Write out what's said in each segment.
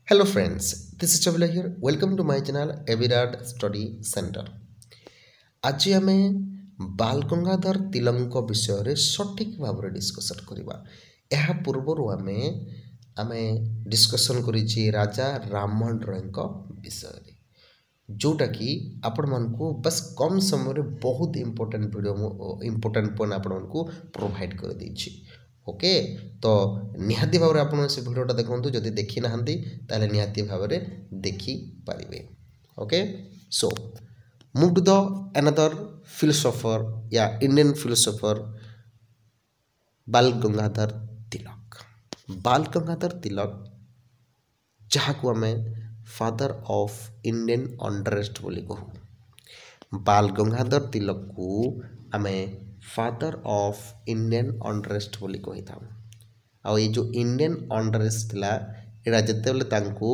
Hello friends, this is Chavila here. Welcome to my channel Evirad Study Center. आज आमे बाल गंगाधर तिलक विषय सठिक भाव डिस्कसन करवा। यह पूर्वर आमे आमे डिस्कसन करिछि राजा राममोहन रॉय विषय जोटा कि आपण मानकु बस कम समय बहुत इंपोर्टेंट वीडियो इंपोर्टेंट पॉइंट आपण मानकु प्रोवाइड कर देछि। ओके तो निहाती भाव आप से भिडटा देखूँ जदि देखी ना ताले निहाती भाव देखी पारे। Okay so move to the another philosopher या इंडियन फिलोसोफर बाल गंगाधर तिलक। बाल गंगाधर तिलक जहाँ को आम फादर ऑफ इंडियन अंडरस्ट बोली कहू। बाल गंगाधर तिलक को आम फादर ऑफ इंडियन अंडरस्ट बोली कही था। आ ये जो इंडियन अंडरस्ट थिला एटा जेतेबेले तांको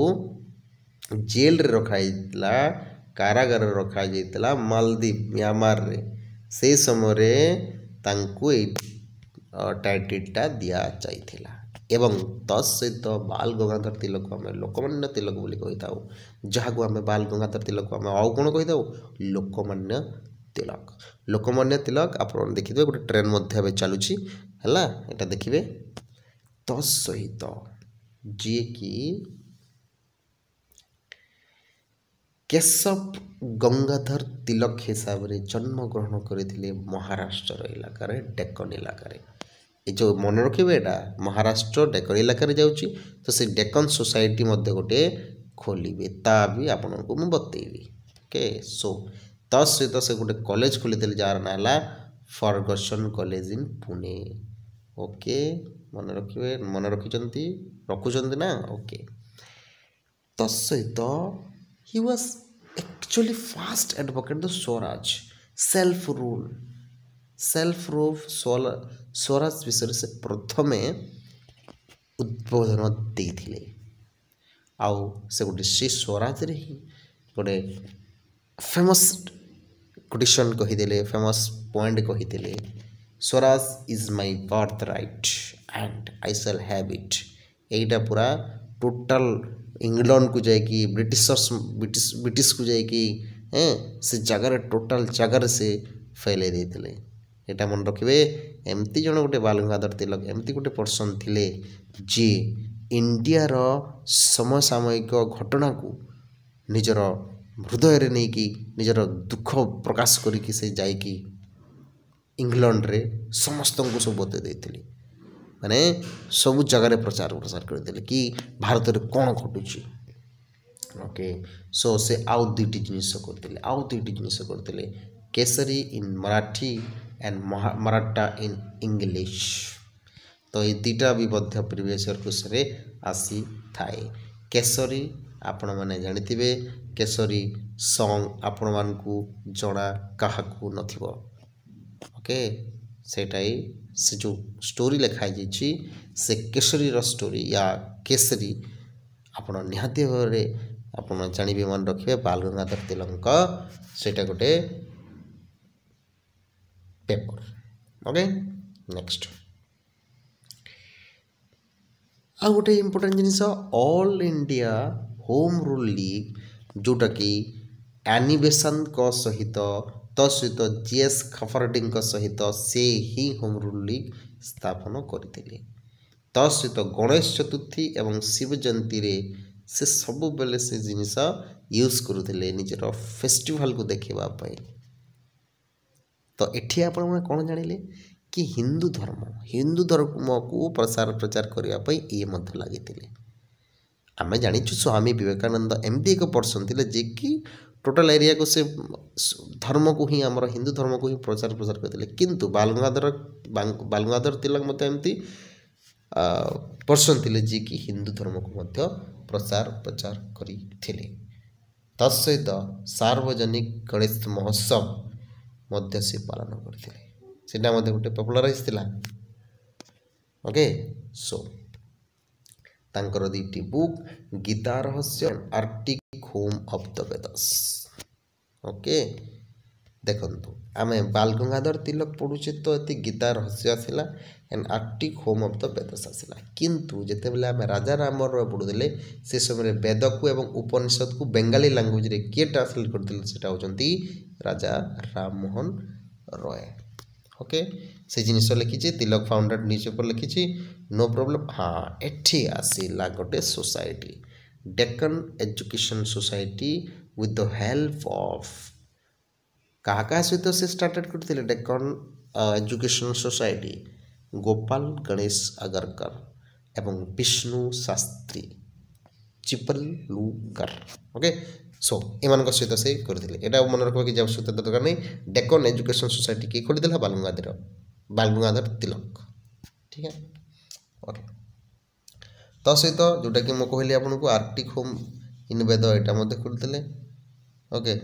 जेल रे रखा कारागार रखा जाइतला मालदीव म्यांमार रे से समय रे तांको ए टाइटलटा दिया जाइथिला एवं तत्सहित बाल गंगाधर तिलक को आम लोकमान्य तिलक बोली कही था। जहाँ को आम बाल गंगाधर तिलक को आम आउ कौन कही था लोकमान्य तिलक। लोकमान्य तिलक आप देखिए गोटे ट्रेन मध्य चलुची है यहाँ देखिए तत्सहित जी कि केशव गंगाधर तिलक हिसाब से जन्म ग्रहण करते महाराष्ट्र इलाका डेक्कन इलाका ये जो मन रखिए यहाँ महाराष्ट्र डेक्कन इलाका जाऊँगी तो से डेक्कन सोसाइटी मध्य गोटे खोलिए ता भी आपन को मुझे बतेबी। ओके सो तत्सहित से गोटे कॉलेज खोली जार ना है Fergusson college in Pune. Okay मन रखिए मन रखुंट ना। ओके तत्सहित he was actually first advocate the Swaraj self rule Swaraj विषय से प्रथमे उद्बोधन देते आउ से गोटे श्री स्वराज रे ही गोटे फेमस कोटेशन कहीदे फेमस पॉइंट कहीदे Swaraj is my birth right and I shall have it. यहीटा पूरा टोटाल इंग्लैंड को जाकि ब्रिटिश को जाकि से जगार टोटाल जगार से फैले देते। यहाँ मन रखिए एमती जन गोटे बाल गंगाधर तिलक एमती गोटे पर्सन थिले जी इंडियार समसामयिक घटना को निजर हृदय नहीं कि निजर दुख प्रकाश करिकी से जाइकी इंग्लैंड रे समस्त को सब बते देते माने सब जगह प्रचार प्रसार करते कि भारत में कौन घटुची। ओके सो से आउ दुईटी जिनिस करते Kesari in Marathi and Maratha in English. तो ये दुईटा भी मध्य प्रीवियस ईयर क्वेश्चन आसी थाए। केसरी आपण मैंने जानिथिबे केसरी सॉन्ग आपण मानकू जणा काहाकू नथिबो। ओके सेटा ही से जो स्टोरी लिखाई जाइछि से केसरी रो स्टोरी या केसरी आपण निहाती भावे आपण जानिबे मन रखिए बाल गंगाधर तिलक सेटा गोटे पेपर। ओके नेक्स्ट आ गोटे इम्पोर्टेंट जिनिस all India home rule league जोटा कि एनिबेशन को सहित तत्सहित जीएस खफरडी सहित से ही होम रूल लीग स्थापन करते। तत्सहित गणेश चतुर्थी एवं शिव जयंती रे से सब बेले से जिनिस यूज करुले निजर फेस्टिवल को देखापी। तो एठी आप कौन जानिले कि हिंदू धर्म को प्रचार करने ये मत लगी। आम जाचु स्वामी विवेकानंद एमती एक पर्सन थे जे कि टोटाल एरिया को से धर्म को ही आमर हिंदू धर्म को ही प्रचार करते किंतु बाल गंगाधर तिलक मत एमती पर्सन थे जे कि हिंदू धर्म को मध्य प्रचार करते। तत्सहित सार्वजनिक गणेश महोत्सव मध्य से पालन करते सेटा मध्य गोटे पपुलराइज थिला। ओके सो तांकर दुईटी बुक गीता रहस्य Arctic home of the Vedas. Okay देखंतु आमे बाल गंगाधर तिलक पढ़ुचे तो ये गीता रहस्य आसला and Arctic home of the Vedas आसला किंतु जेते बेले आमे राजा रामर पढ़ुले से समय वेद को एवं उपनिषद को बेंगाली लैंग्वेज रे किए ट्रांसलेट करथिले सेटा होचंती राजा राम मोहन रॉय ओके से जिनिस लिखी तिलक फाउंडेड न्यूज पेपर लिखी नो प्रॉब्लम हाँ एठी आसीला गोटे society Deccan education society with the help of क्या सहित से स्टार्टेड करते डेक्कन एजुकेशन सोसाइटी गोपाल गणेश अगरकर एवं विष्णु शास्त्री चिपलुगर ओके सो एमान सहित से करते यहाँ मन रखा कि जब सहित दरकार नहीं डेक्कन एजुकेशन सोसाइटी किए खोलीदेला बाल गंगाधर तिलक ठीक है ओके तो सहित जोटा कि मुझे कहली आपको आर्टिक होम इन वेद यहाँ खोलते ओके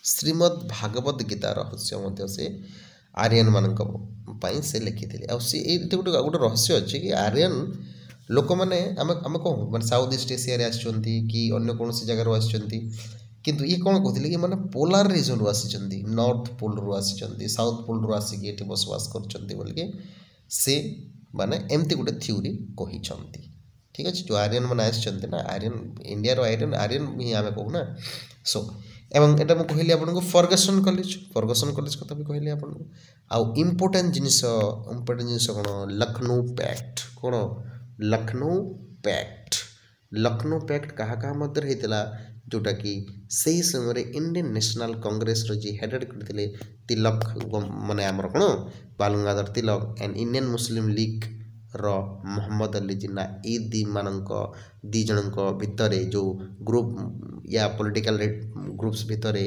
श्रीमद भागवत गीता रहस्य से आर्यन मान से लिखी ये गोटे गोटे रहस्य अच्छे कि आर्यन लोक मैंने आम कौन मैं साउथ ईस्ट एशिया आसछंती कि अन्य कौन जगार आसछंती किंतु ये कौन कहते कि मैंने पोलार रिजन रु आसी नॉर्थ पोल रु आसी साउथ पोल रु आसिक ये बसवास कर से माने एमती गोटे थ्योरी कही ठीक अच्छे जो आर्यन मैंने आसछंती ना आर्यन इंडिया आर्यन आर्यन ही आम कहूना सो एवं एटा मैं कहली आपको फर्गसन कॉलेज कथा भी कहली आपको आउ इम्पोर्टेंट जिनिस कौन लखनऊ पैक्ट कौन लखनऊ पैक्ट क्या मध्य होता जोटा कि सही समय इंडियन नेशनल कांग्रेस जी हेडेड करते तिलक माने आमर कौन बाल गंगाधर तिलक एंड इंडियन मुस्लिम लीग रो मोहम्मद अली जिन्ना ई दी मानक दी जनक भितर जो ग्रुप या पॉलिटिकल ग्रुप्स भितर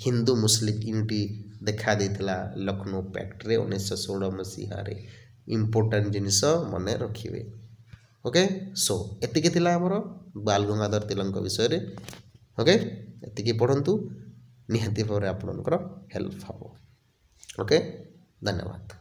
हिंदू मुस्लिम यूनिटी देखा देथिला लखनऊ पैक्ट रे 1916 मसीहा रे इम्पोर्टेंट जिनिस मने रखिबे ओके सो एतिके थिला हमर बाल गंगाधर तिलक विषय रे ओके एतिके पढंतु निहाती भाव आपनकर हेल्प हबो ओके धन्यवाद।